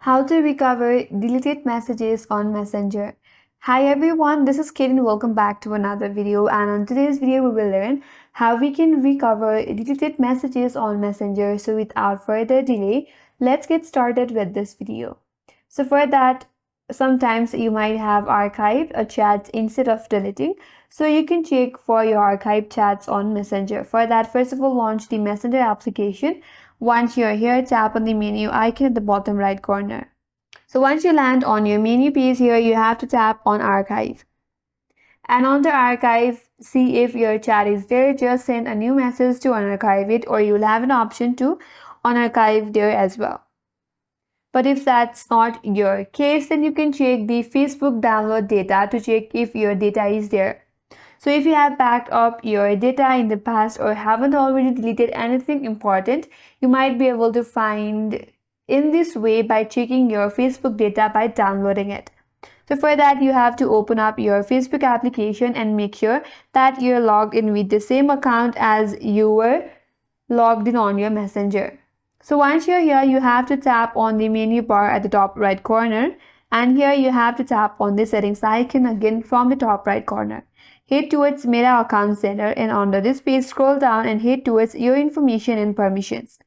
How to recover deleted messages on Messenger. Hi everyone, this is Kate and welcome back to another video, and on today's video we will learn how we can recover deleted messages on Messenger. So without further delay, let's get started with this video. So for that, sometimes you might have archived a chat instead of deleting. So you can check for your archived chats on Messenger. For that, first of all, launch the Messenger application. Once you're here, tap on the menu icon at the bottom right corner. So once you land on your menu page here, you have to tap on Archive. And on the Archive, see if your chat is there. Just send a new message to unarchive it, or you will have an option to unarchive there as well. But if that's not your case, then you can check the Facebook download data to check if your data is there. So if you have backed up your data in the past or haven't already deleted anything important, you might be able to find in this way by checking your Facebook data by downloading it. So for that, you have to open up your Facebook application and make sure that you're logged in with the same account as you were logged in on your Messenger. So once you're here, you have to tap on the menu bar at the top right corner, and here you have to tap on the settings icon again from the top right corner. Head towards Meta Account Center, and under this page scroll down and head towards Your Information and Permissions.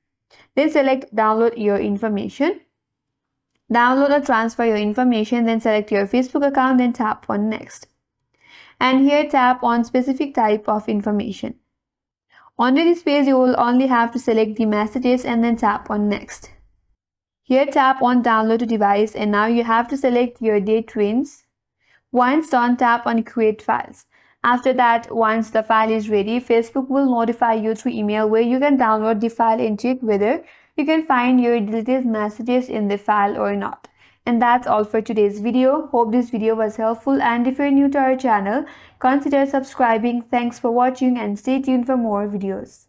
Then select Download Your Information. Download or transfer your information, then select your Facebook account, then tap on Next. And here tap on Specific Type of Information. Under this page, you will only have to select the messages and then tap on Next. Here tap on Download to Device, and now you have to select your date range. Once done, tap on Create Files. After that, once the file is ready, Facebook will notify you through email where you can download the file and check whether you can find your deleted messages in the file or not. And that's all for today's video. Hope this video was helpful, and if you're new to our channel, consider subscribing. Thanks for watching and stay tuned for more videos.